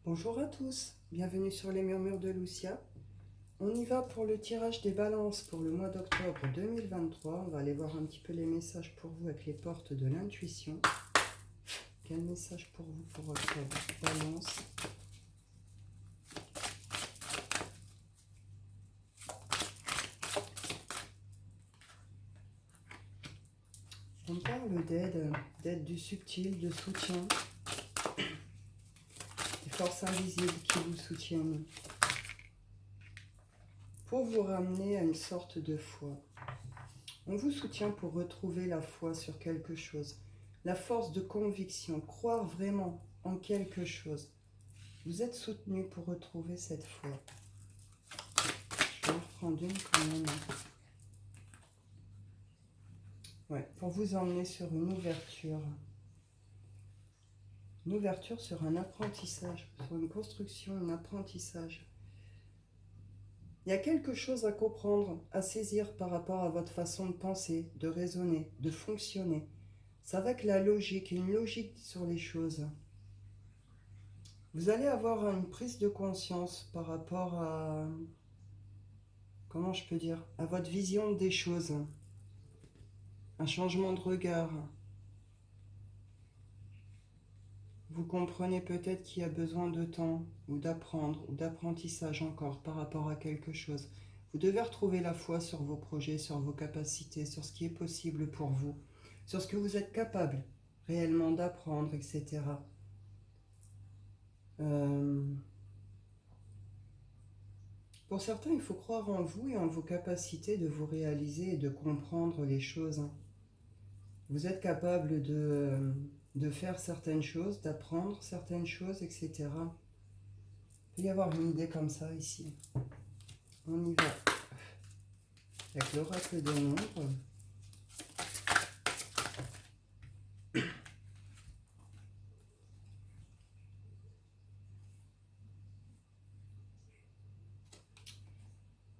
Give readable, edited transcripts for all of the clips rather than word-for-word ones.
Bonjour à tous, bienvenue sur les murmures de Lucia. On y va pour le tirage des balances pour le mois d'octobre 2023. On va aller voir un petit peu les messages pour vous avec les portes de l'intuition. Quel message pour vous pour octobre? Balance. On parle d'aide du subtil, de soutien, des forces invisibles qui vous soutiennent pour vous ramener à une sorte de foi. On vous soutient pour retrouver la foi sur quelque chose, la force de conviction, croire vraiment en quelque chose. Vous êtes soutenu pour retrouver cette foi. Je vais en reprendre une quand même. Ouais, pour vous emmener sur une ouverture. Une ouverture sur un apprentissage, sur une construction, un apprentissage. Il y a quelque chose à comprendre, à saisir par rapport à votre façon de penser, de raisonner, de fonctionner. C'est avec la logique, une logique sur les choses. Vous allez avoir une prise de conscience par rapport à, comment je peux dire, à votre vision des choses. Un changement de regard. Vous comprenez peut-être qu'il y a besoin de temps, ou d'apprendre, ou d'apprentissage encore par rapport à quelque chose. Vous devez retrouver la foi sur vos projets, sur vos capacités, sur ce qui est possible pour vous, sur ce que vous êtes capable réellement d'apprendre, etc. Pour certains, il faut croire en vous et en vos capacités de vous réaliser et de comprendre les choses. Vous êtes capable de faire certaines choses, d'apprendre certaines choses, etc. Il peut y avoir une idée comme ça ici. On y va avec l'oracle des nombres.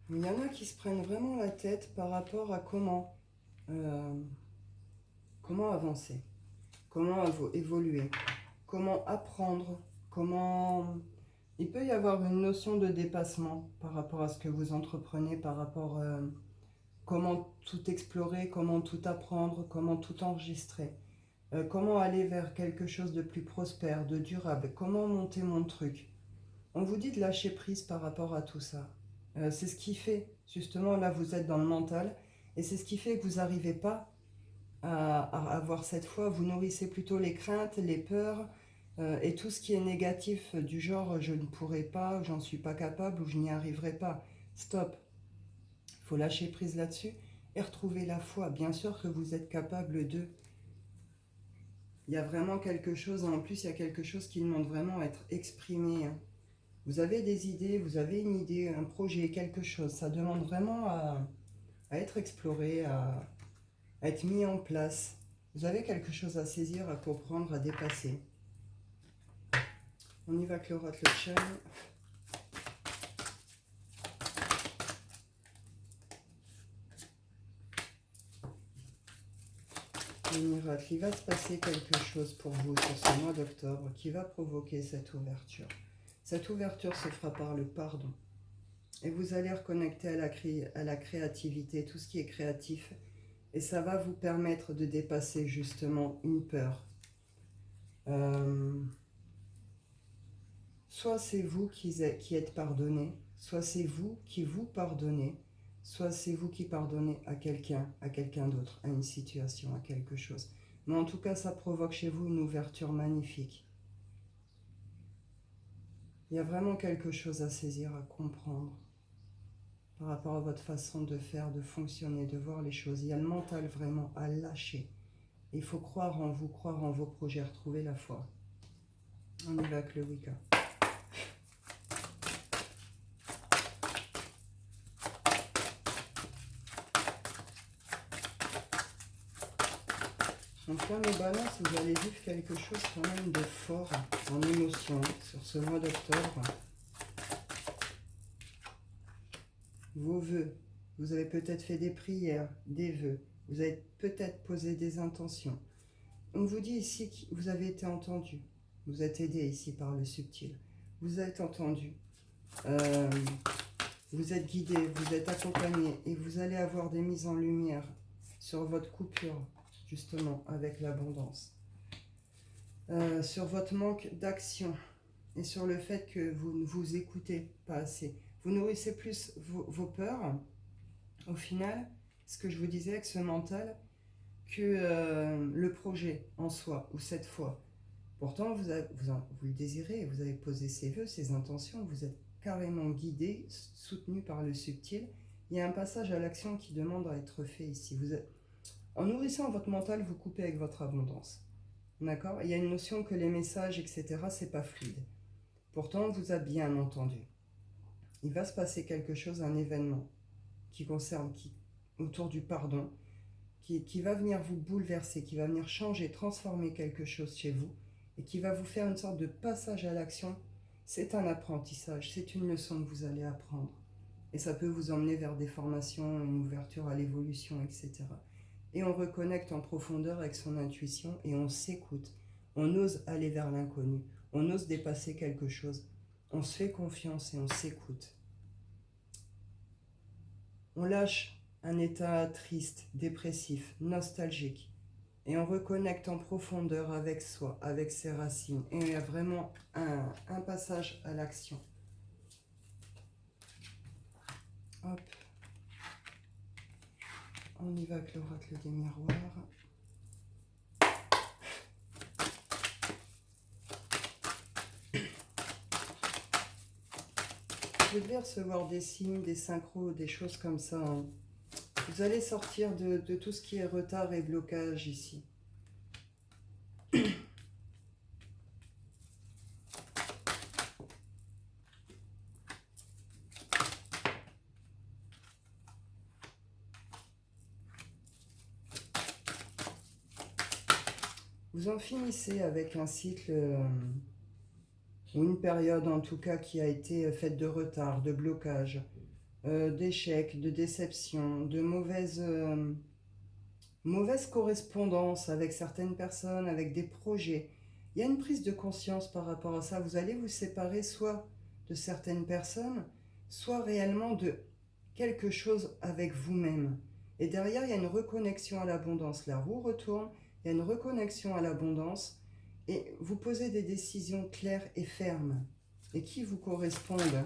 Il y en a qui se prennent vraiment la tête par rapport à comment avancer, comment évoluer, comment apprendre, comment... Il peut y avoir une notion de dépassement par rapport à ce que vous entreprenez, par rapport à comment tout explorer, comment tout apprendre, comment tout enregistrer, comment aller vers quelque chose de plus prospère, de durable, comment monter mon truc. On vous dit de lâcher prise par rapport à tout ça. C'est ce qui fait, justement, là vous êtes dans le mental, et c'est ce qui fait que vous n'arrivez pas à avoir cette foi. Vous nourrissez plutôt les craintes, les peurs, et tout ce qui est négatif du genre je ne pourrai pas, j'en suis pas capable ou je n'y arriverai pas. Stop. Il faut lâcher prise là-dessus et retrouver la foi. Bien sûr que vous êtes capable de. Il y a vraiment quelque chose, en plus il y a quelque chose qui demande vraiment à être exprimé. Vous avez des idées, vous avez une idée, un projet, quelque chose. Ça demande vraiment à être exploré, à être mis en place. Vous avez quelque chose à saisir, à comprendre, à dépasser. On y va avec l'oracle Chan. Le miracle, il va se passer quelque chose pour vous sur ce mois d'octobre qui va provoquer cette ouverture. Cette ouverture se fera par le pardon. Et vous allez reconnecter à la créativité, tout ce qui est créatif. Et ça va vous permettre de dépasser justement une peur. Soit c'est vous qui êtes pardonné, soit c'est vous qui vous pardonnez, soit c'est vous qui pardonnez à quelqu'un d'autre, à une situation, à quelque chose. Mais en tout cas, ça provoque chez vous une ouverture magnifique. Il y a vraiment quelque chose à saisir, à comprendre par rapport à votre façon de faire, de fonctionner, de voir les choses. Il y a le mental vraiment à lâcher. Il faut croire en vous, croire en vos projets, retrouver la foi. On y va avec le Wicca. Donc là, mes balances, vous allez vivre quelque chose quand même de fort en émotion sur ce mois d'octobre. Vos vœux, vous avez peut-être fait des prières, des vœux, vous avez peut-être posé des intentions. On vous dit ici que vous avez été entendu, vous êtes aidé ici par le subtil. vous êtes entendu, vous êtes guidé, vous êtes accompagné et vous allez avoir des mises en lumière sur votre coupure, justement, avec l'abondance. Sur votre manque d'action et sur le fait que vous ne vous écoutez pas assez. Vous nourrissez plus vos peurs, au final, ce que je vous disais avec ce mental, que le projet en soi, ou cette foi. Pourtant, vous le désirez, vous avez posé ces vœux, ces intentions, vous êtes carrément guidé, soutenu par le subtil. Il y a un passage à l'action qui demande à être fait ici. En nourrissant votre mental, vous coupez avec votre abondance. D'accord? Il y a une notion que les messages, etc., c'est pas fluide. Pourtant, on vous a bien entendu. Il va se passer quelque chose, un événement qui concerne, autour du pardon, qui va venir vous bouleverser, qui va venir changer, transformer quelque chose chez vous, et qui va vous faire une sorte de passage à l'action. C'est un apprentissage, c'est une leçon que vous allez apprendre. Et ça peut vous emmener vers des formations, une ouverture à l'évolution, etc. Et on reconnecte en profondeur avec son intuition et on s'écoute. On ose aller vers l'inconnu, on ose dépasser quelque chose. On se fait confiance et on s'écoute. On lâche un état triste, dépressif, nostalgique. Et on reconnecte en profondeur avec soi, avec ses racines. Et il y a vraiment un passage à l'action. Hop. On y va avec l'oracle des miroirs. Vous devez recevoir des signes, des synchros, des choses comme ça. Hein. Vous allez sortir de tout ce qui est retard et blocage ici. Vous en finissez avec un cycle, ou une période en tout cas qui a été faite de retard, de blocage, d'échecs, de déception, de mauvaise correspondance avec certaines personnes, avec des projets. Il y a une prise de conscience par rapport à ça. Vous allez vous séparer soit de certaines personnes, soit réellement de quelque chose avec vous-même. Et derrière, il y a une reconnexion à l'abondance. La roue retourne, il y a une reconnexion à l'abondance et vous posez des décisions claires et fermes et qui vous correspondent.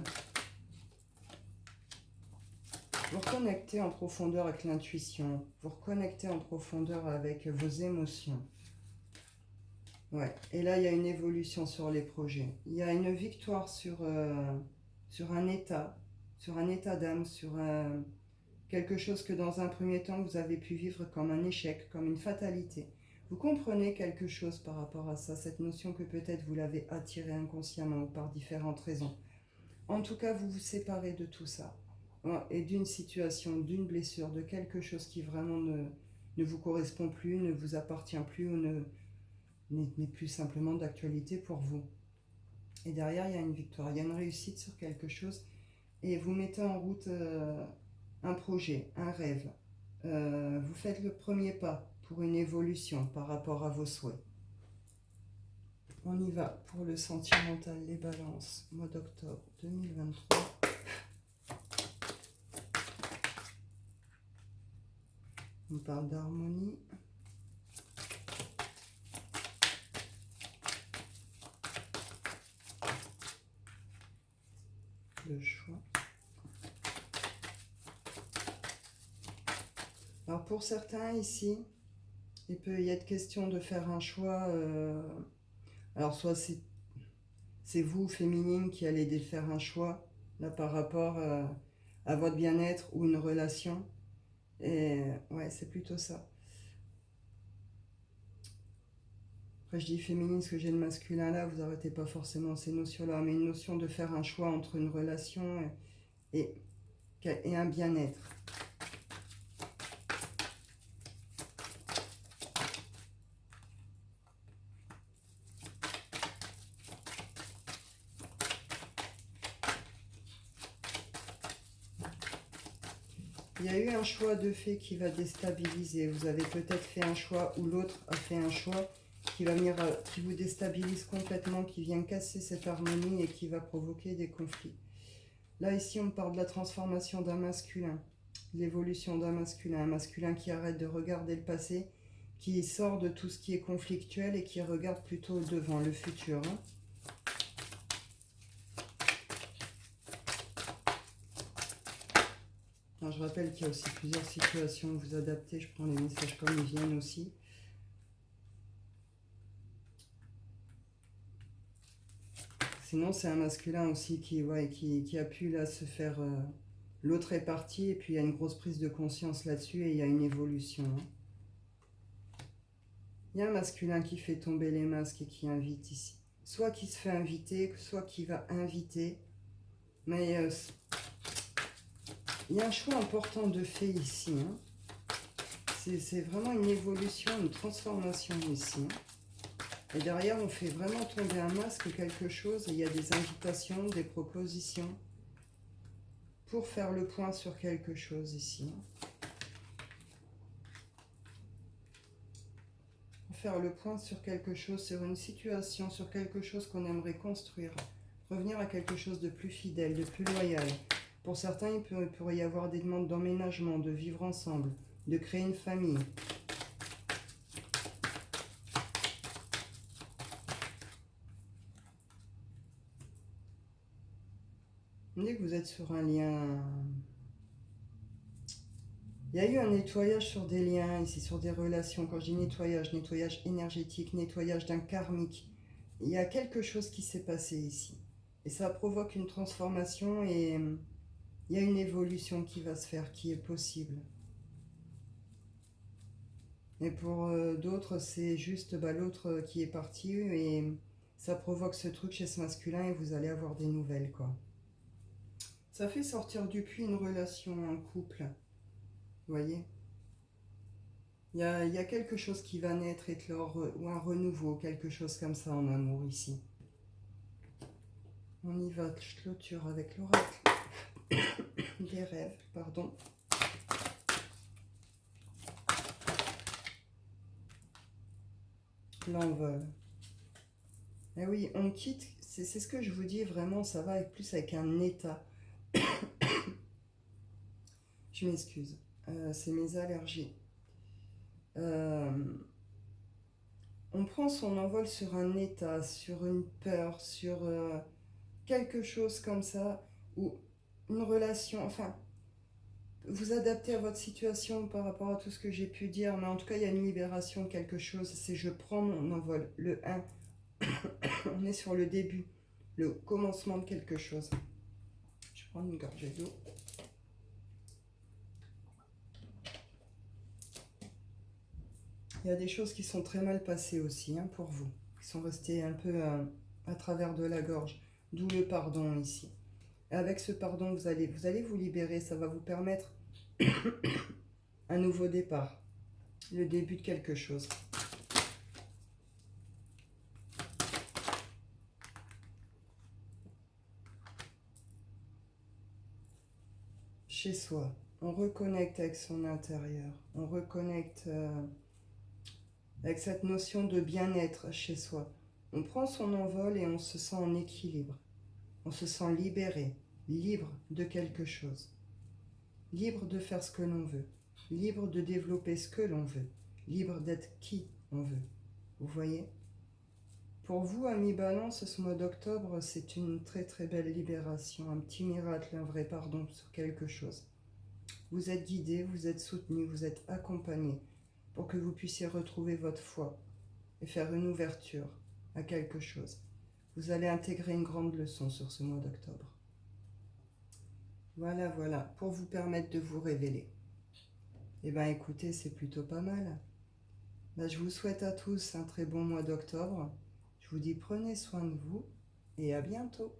Vous reconnectez en profondeur avec l'intuition, vous reconnectez en profondeur avec vos émotions. Ouais. Et là, il y a une évolution sur les projets. Il y a une victoire sur un état d'âme, sur quelque chose que dans un premier temps, vous avez pu vivre comme un échec, comme une fatalité. Vous comprenez quelque chose par rapport à ça, cette notion que peut-être vous l'avez attirée inconsciemment ou par différentes raisons. En tout cas, vous vous séparez de tout ça. Et d'une situation, d'une blessure, de quelque chose qui vraiment ne vous correspond plus, ne vous appartient plus ou n'est plus simplement d'actualité pour vous. Et derrière, il y a une victoire, il y a une réussite sur quelque chose et vous mettez en route un projet, un rêve. Vous faites le premier pas pour une évolution par rapport à vos souhaits. On y va pour le sentimental, les balances, mois d'octobre 2023. On parle d'harmonie. Le choix. Alors pour certains ici, il peut y être question de faire un choix. Alors soit c'est vous, féminine, qui allez faire un choix là par rapport à votre bien-être ou une relation. Et ouais, c'est plutôt ça. Après, je dis féminine parce que j'ai le masculin là, vous n'arrêtez pas forcément ces notions-là, mais une notion de faire un choix entre une relation et un bien-être. Il y a eu un choix de fait qui va déstabiliser. Vous avez peut-être fait un choix ou l'autre a fait un choix qui va venir, qui vous déstabilise complètement, qui vient casser cette harmonie et qui va provoquer des conflits. Là, ici, on parle de la transformation d'un masculin, l'évolution d'un masculin, un masculin qui arrête de regarder le passé, qui sort de tout ce qui est conflictuel et qui regarde plutôt devant le futur. Hein. Alors, je rappelle qu'il y a aussi plusieurs situations, vous adaptez, je prends les messages comme ils viennent aussi. Sinon, c'est un masculin aussi qui a pu là se faire... l'autre est parti et puis il y a une grosse prise de conscience là-dessus et il y a une évolution. Hein. Il y a un masculin qui fait tomber les masques et qui invite ici. Soit qui se fait inviter, soit qui va inviter. Mais il y a un choix important de fait ici. Hein. C'est vraiment une évolution, une transformation ici. Et derrière, on fait vraiment tomber un masque, quelque chose. Et il y a des invitations, des propositions pour faire le point sur quelque chose ici. Faire le point sur quelque chose, sur une situation, sur quelque chose qu'on aimerait construire. Revenir à quelque chose de plus fidèle, de plus loyal. Pour certains, il pourrait y avoir des demandes d'emménagement, de vivre ensemble, de créer une famille. Dès que vous êtes sur un lien... Il y a eu un nettoyage sur des liens, ici, sur des relations. Quand je dis nettoyage, nettoyage énergétique, nettoyage d'un karmique. Il y a quelque chose qui s'est passé ici. Et ça provoque une transformation et il y a une évolution qui va se faire, qui est possible. Et pour d'autres, c'est juste l'autre qui est parti et ça provoque ce truc chez ce masculin et vous allez avoir des nouvelles, quoi. Ça fait sortir du puits une relation, un couple. Vous voyez, il y a quelque chose qui va naître, éclore, ou un renouveau, quelque chose comme ça en amour ici. On y va, je clôture avec l'oracle des rêves, pardon. L'envol. Eh oui, on quitte, c'est ce que je vous dis, vraiment, ça va plus avec un état. Je m'excuse, c'est mes allergies. On prend son envol sur un état, sur une peur, sur quelque chose comme ça, ou une relation, enfin, vous adaptez à votre situation par rapport à tout ce que j'ai pu dire, mais en tout cas, il y a une libération, quelque chose, c'est je prends mon envol. Le 1, on est sur le début, le commencement de quelque chose. Je prends une gorgée d'eau. Il y a des choses qui sont très mal passées aussi, hein, pour vous, qui sont restées un peu à travers de la gorge, d'où le pardon ici. Et avec ce pardon, vous allez vous libérer, ça va vous permettre un nouveau départ, le début de quelque chose. Chez soi, on reconnecte avec son intérieur, on reconnecte avec cette notion de bien-être chez soi. On prend son envol et on se sent en équilibre, on se sent libéré, libre de quelque chose, libre de faire ce que l'on veut, libre de développer ce que l'on veut, libre d'être qui on veut. Vous voyez ? Pour vous, amis Balance, ce mois d'octobre, c'est une très très belle libération, un petit miracle, un vrai pardon sur quelque chose. Vous êtes guidé, vous êtes soutenu, vous êtes accompagné pour que vous puissiez retrouver votre foi et faire une ouverture à quelque chose. Vous allez intégrer une grande leçon sur ce mois d'octobre. Voilà, voilà, pour vous permettre de vous révéler. Eh bien, écoutez, c'est plutôt pas mal. Ben, je vous souhaite à tous un très bon mois d'octobre. Je vous dis prenez soin de vous et à bientôt.